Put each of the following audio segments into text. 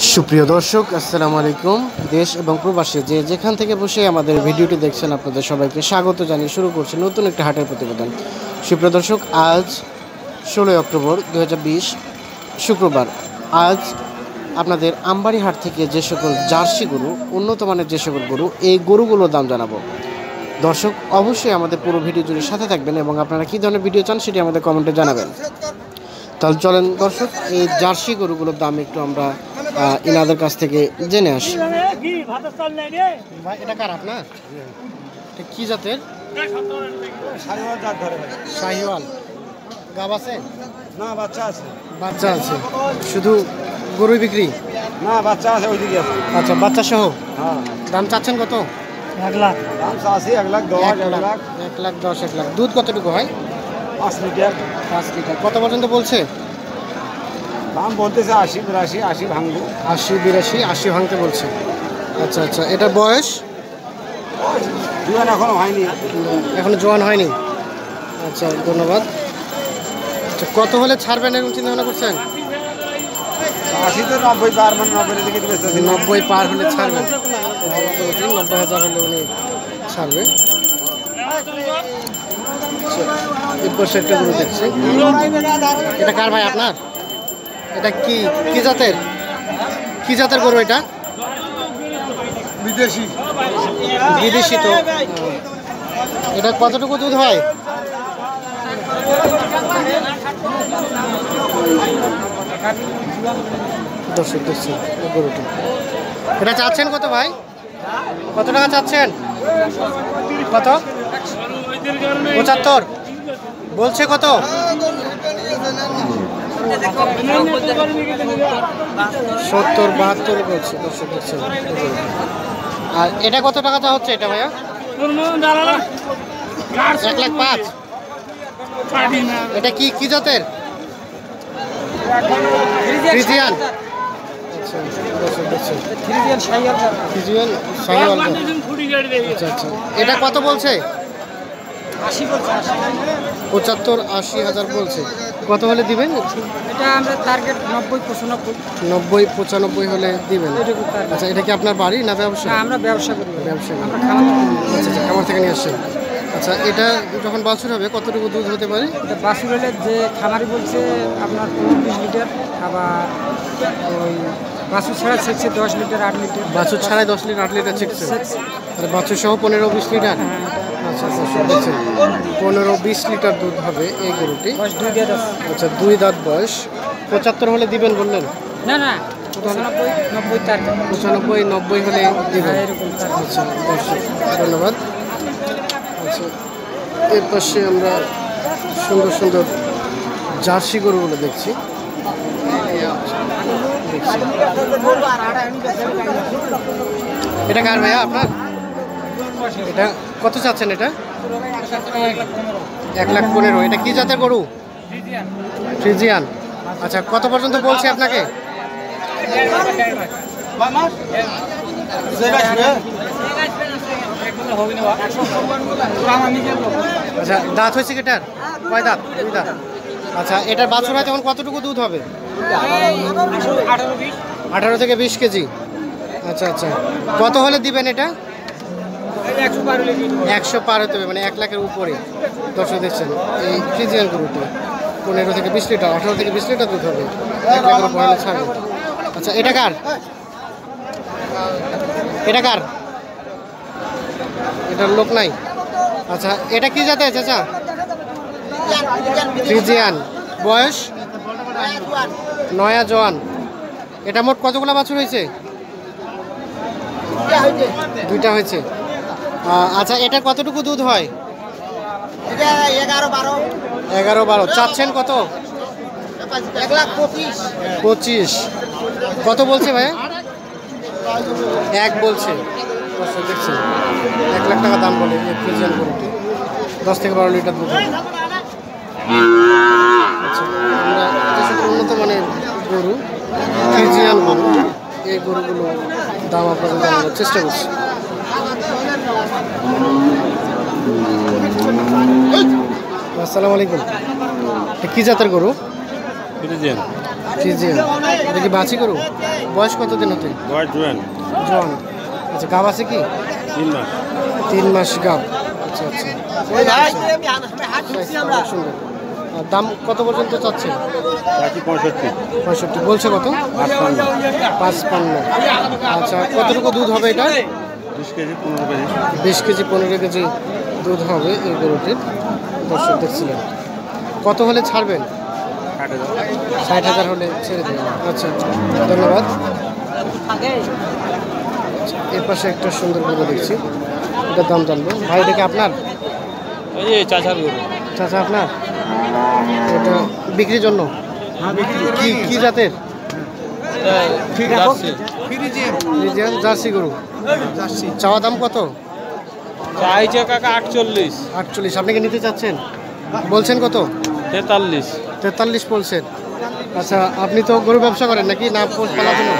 সুপ্রিয় দর্শক, আসসালামু আলাইকুম। দেশ এবং প্রবাসী যে যেখান থেকে বসে আমাদের ভিডিওটি দেখছেন, আপনাদের সবাইকে স্বাগত জানিয়ে শুরু করছি নতুন একটি হাটের প্রতিবেদন। সুপ্রিয় দর্শক, আজ 16 অক্টোবর 2020 শুক্রবার। আজ আপনাদের আমবাড়ি হাট থেকে যে সকল জার্সি গরু, উন্নত মানের যে সকল গরু, এই গরুগুলোর দাম জানাবো। দর্শক অবশ্যই আমাদের পুরো ভিডিও জুড়ে সাথে থাকবেন এবং আপনারা কী ধরনের ভিডিও চান সেটি আমাদের কমেন্টে জানাবেন। তাহলে চলেন দর্শক, এই জার্সি গরুগুলোর দাম একটু আমরা ইনাদের কাছ থেকে জেনে আসি। এটা কার আপনার? কি জাতের? শাহিওয়াল। গাব আছে না? বাচ্চা আছে। বাচ্চা আছে, শুধু গরুই বিক্রি না? বাচ্চা আছে ওইদিকে আছে। আচ্ছা, বাচ্চা সহ। হ্যাঁ। দাম চাচ্ছেন কত? 1 লাখ। দাম চাচ্ছি 1 লাখ 10। 1 লাখ 10, 1 লাখ। দুধ কতটুকু হয়? 5 লিটার। 5 লিটার। কত পর্যন্ত বলছে? দাম বলতেছে 80, 82, 80 ভাঙবো। 80, 82, 80 ভাঙতে বলছে। আচ্ছা আচ্ছা, এটা বয়স? জোয়ান এখনো হয়নি। এখনো জোয়ান হয়নি। আচ্ছা, ধন্যবাদ। আচ্ছা, কত হলে ছাড়বেন এরকম চিন্তা ভাবনা করছেন? 80 তো 90 পার, মানে 90 দিকে দিবে। 90 পার হলে ছাড়বেন। 90,000 হলে উনি ছাড়বে। এরপর সেটা গরু দেখছি। এটা কার ভাই আপনার? এটা কি জাতের? কি জাতের গরু এটা? বিদেশি। বিদেশি তো। এটা কতটুকু দুধ হয়? দর্শক দেখছি গরুটি। এটা চাচ্ছেন কত ভাই? কত টাকা চাচ্ছেন? কত? 75 বলছে। কত? 70, 72 বলছে। দর্শক দেখছেন। আর এটা কত টাকা চা হচ্ছে এটা ভাইয়া? 1 লাখ 5। এটা কি জাতের? ফ্রিজিয়ান। আচ্ছা, দর্শক দেখছেন। ফ্রিজিয়ান শাহিওয়াল। আচ্ছা আচ্ছা, এটা কত বলছে? 80 বলছে। 75, 80,000 বলছে। কত হলে দিবেন? এটা আমরা টার্গেট 90, 95। 90, 95 হলে দিবেন। আচ্ছা, এটা কি আপনার বাড়ি না ব্যবসা? আমরা ব্যবসা করি। ব্যবসা। আমরা খামার। আচ্ছা আচ্ছা, খামার থেকে নিয়ে আসছেন। আচ্ছা, এটা যখন বাছুর হবে কতটুকু দুধ হতে পারে? এটা বাছুর হলে যে খামারি বলছে আপনার 20 লিটার, আবার ওই বাছুর ছাড়া ছেড়ছে 10 লিটার, 8 লিটার। বাছুর ছাড়াই 10 লিটার, 8 লিটার ছেড়ছে। আর বাছুর সহ 15-20 লিটার। আচ্ছা আচ্ছা, 15-20 লিটার দুধ হবে এই গরুটি। আচ্ছা, 2 দাঁত বয়স। 75 হলে দিবেন বললেন? না না, 95, 90 তার। 95, 90 হলে দিবেন। আচ্ছা, ধন্যবাদ। আচ্ছা, এর পাশে আমরা সুন্দর সুন্দর জার্সি গরুগুলো দেখছি। এটা কার ভাইয়া আপনার? এটা কত চাচ্ছেন? এটা 1 লাখ 15। এটা কি জাতের গরু? ফ্রিজিয়ান। আচ্ছা, কত পর্যন্ত বলছে আপনাকে? আচ্ছা, দাঁত হয়েছে কি এটার? কয় দাঁত? 2 দাঁত। আচ্ছা, এটার বাছুর হয় তখন কতটুকু দুধ হবে? 18 থেকে 20 কেজি। আচ্ছা আচ্ছা, কত হলে দিবেন এটা? 100 পার হতে হবে, মানে 1 লাখের উপরে। দর্শক দেখছেন এই ফ্রিজিয়ান গরুটি 15 থেকে 20 লিটার, 18 থেকে 20 লিটার দুধ হবে। 1 লাখের উপরে হলে ছাড়বে। আচ্ছা, এটা কার? এটা কার? এটার লোক নাই। আচ্ছা, এটা কি জাতের চাচা? ফ্রিজিয়ান। বয়স? নয়া জোয়ান। এটা মোট কতগুলো বাছুর হয়েছে? 2টা হয়েছে। আচ্ছা, এটা কতটুকু দুধ হয়? 11-12। চাচ্ছেন কত? 1 লাখ 25। কত বলছে ভাইয়া? 1 বলছে। দেখছেন 1 লাখ টাকা দাম বলে এই ফ্রিজিয়ান গরুটি। 10 থেকে 12 লিটার দুধ হবে। আচ্ছা, আমরা উন্নত মানের গরু, ফ্রিজিয়ান গরু, এই গরুগুলো দাম আপনাদের জানানোর চেষ্টা করছি। আসসালামু আলাইকুম। কি জাতের গরু? ফ্রিজিয়ান। ফ্রিজিয়ান। এটা কি বাছি গরু? বয়স কতদিন হতে? জোয়ান। আচ্ছা, গাব আছে কি? 3 মাস গাব। আচ্ছা আচ্ছা, সুন্দর। আর দাম কত পর্যন্ত চাচ্ছেন? 65 বলছে কত? 55। আচ্ছা, কতটুকু দুধ হবে এটা? 20 কেজি 15 কেজি দুধ হবে এই গরুটির। দর্শক দেখছিলেন, কত হলে ছাড়বেন? 60,000 হলে ছেড়ে দেবেন। আচ্ছা আচ্ছা, ধন্যবাদ। এর পাশে একটা সুন্দর গরু দেখছি, এটার দাম জানবো। ভাই, এটা কি আপনার? চাচা আপনার? এটা বিক্রির জন্য? কি জাতের? ফ্রিজিয়ান জার্সি গরু। চাওয়া দাম কত? চাইছে কাকা 48। 48। আপনি কি নিতে চাচ্ছেন? বলছেন কত? 43 বলছেন। আচ্ছা, আপনি তো গরু ব্যবসা করেন নাকি না পালার জন্য?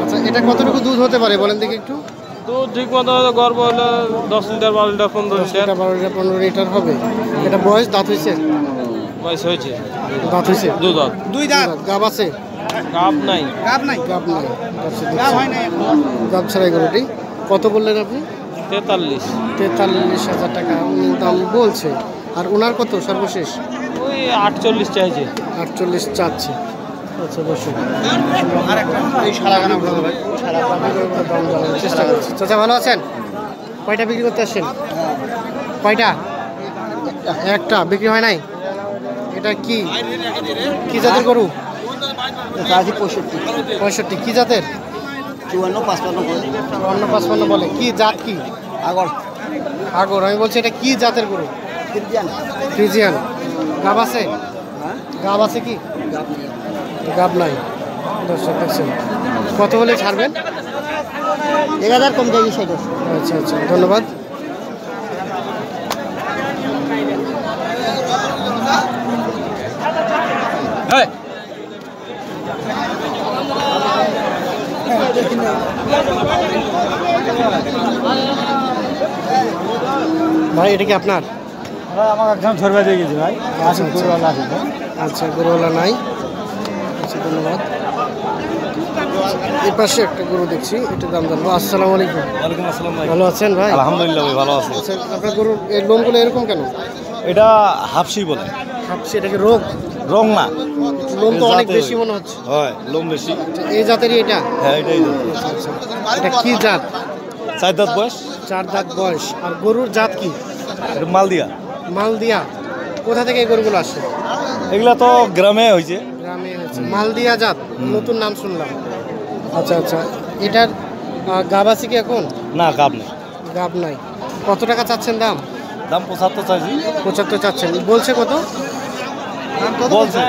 আচ্ছা, এটা কতটুকু দুধ হতে পারে বলেন দেখি একটু। দুধ ঠিক মতো গর্ব হলো 10 litre 12 litre 15 litre. 12 litre 15 litre হবে। এটা বয়স দাঁত হয়েছে? বয়স হয়েছে, দাঁত হয়েছে। দুই দাঁত। গাব আছে? গাব নাই। গাব নাই। গাব ছাড়া এই গরুটি কত বললেন আপনি? 43,000 টাকা দাম বলছে। আর ওনার কত সর্বশেষ? ওই 48 চাইছে। 48 চাচ্ছে। আচ্ছা, বসুন। চেষ্টা করছি। চাচা, ভালো আছেন? কয়টা বিক্রি করতে আসছেন? কয়টা? একটা বিক্রি হয় নাই। এটা কি জাতের গরু? 65 কি জাতের? 54-55 বলে। কি জাত? কি আগর? আমি বলছি এটা কি জাতের গরু? ফ্রিজিয়ান। গাব আছে? গাব আছে কি? গাব নাই। দর্শক দেখছেন, কত হলে ছাড়বেন? 1000 কম যাবে। আচ্ছা আচ্ছা, ধন্যবাদ। ভাই, এটা কি আপনার? আমাকে একদম ধরবে দিয়ে গেছে ভাই। আচ্ছা, গরুওয়ালা নাই। আচ্ছা, ধন্যবাদ। এই পাশে একটা গরু দেখছি, এটার দাম জানবো। আসসালামু আলাইকুম। ওয়ালাইকুম আসসালাম ভাই। ভালো আছেন ভাই? আলহামদুলিল্লাহ ভাই, ভালো আছি। আচ্ছা, আপনার গরুর এই লোমগুলো এরকম কেন? এটা হাফসি বলে। হাফসি? এটা কি রোগ? রং না, লোম তো এই অনেক জাতের। বেশি মনে হচ্ছে। হয় লোম বেশি। আচ্ছা, এই জাতেরই এটা? হ্যাঁ, এটাই তো। আচ্ছা আচ্ছা, এটা কি জাত? 4 দাঁত বয়স। 4 দাঁত বয়স। আর গরুর জাত কি? এটা মালদিয়া। মালদিয়া। কোথা থেকে এই গরুগুলো আসে? এগুলা তো গ্রামে হয়েছে। গ্রামে হচ্ছে মালদিয়া জাত, নতুন নাম শুনলাম। আচ্ছা আচ্ছা, এটার গাব আছে কি এখন? না, গাব নেই। গাব নাই। কত টাকা চাচ্ছেন দাম? দাম 75 চাইছি। 75 চাচ্ছেন। বলছে কত? বলছে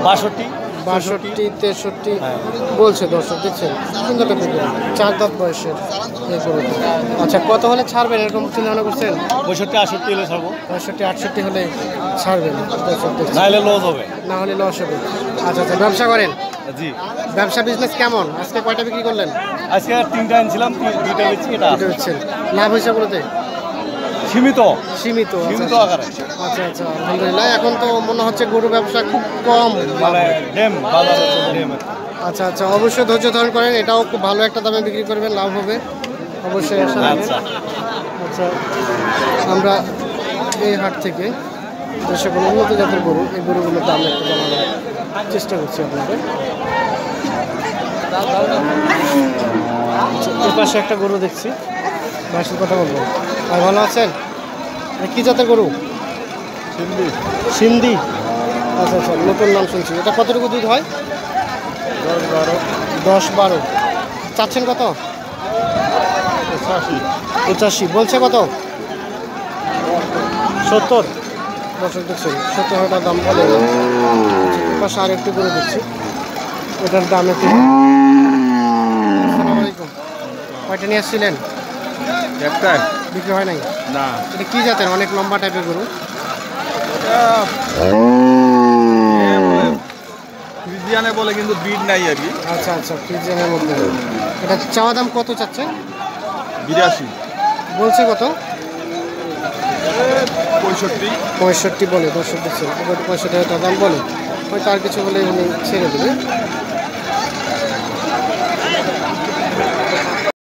62। 62 63 হ্যাঁ। বলছে। দর্শক দেখছেন, সুন্দর একটা গরু, 4 দাঁত বয়সের এই গরুটি। আচ্ছা, কত হলে ছাড়বেন এরকম চিন্তা ভাবনা করছেন? 65 68 হলে ছাড়বো। 65 68 হলে ছাড়বেন। দর্শক দেখছেন, না হলে লস হবে। না হলে লস হবে। আচ্ছা আচ্ছা, ব্যবসা করেন? জি। ব্যবসা বিজনেস কেমন? আজকে কয়টা বিক্রি করলেন? আজকে আর 3টা আনছিলাম, 2টা বেচি। এটা এটা হচ্ছে লাভ হয়েছে বলতে? সীমিত সীমিত। সীমিত আচ্ছা আকারে। আচ্ছা আচ্ছা, আলহামদুলিল্লাহ। এখন তো মনে হচ্ছে গরু ব্যবসা খুব কম। মানে ড্যাম বাজার ড্যাম। আচ্ছা আচ্ছা, অবশ্যই ধৈর্য ধারণ করেন, এটাও খুব ভালো একটা দামে বিক্রি করবেন, লাভ হবে অবশ্যই, আশা রাখেন। আচ্ছা। আচ্ছা, আমরা এই হাট থেকে যে সকল উন্নত জাতের গরু, এই গরুগুলোর দাম একটু জানানোর চেষ্টা করছি আপনাদের। আচ্ছা, এর পাশে একটা গরু দেখছি, ভাইয়ের কথা বলবো। ভাই, ভালো আছেন? কি জাতের গরু? সিন্ধি। আচ্ছা আচ্ছা, নতুন নাম শুনছি। এটা কতটুকু দুধ হয়? 10-12। চাচ্ছেন কত? 85 বলছে কত? 70। দর্শক দেখছেন, 70 টাকা দাম বলে। পাশে আর একটু করে দিচ্ছি, এটার দাম একটু। আসসালামু আলাইকুম। কয়টা নিয়ে আসছিলেন? একটাই। বিক্রি হয় নাই? না। এটা কি জাতের? অনেক লম্বা টাইপের গরু। ফ্রিজিয়ানে বলে, কিন্তু ব্রিড নাই আর কি। আচ্ছা আচ্ছা, ফ্রিজিয়ানের মধ্যে। এটা চাওয়া দাম কত চাচ্ছে? 82। বলছে কত? 65। 65 বলে। দর্শক দেখছেন, 65 টাকা দাম বলে। হয়তো আর কিছু হলে উনি ছেড়ে দেবে।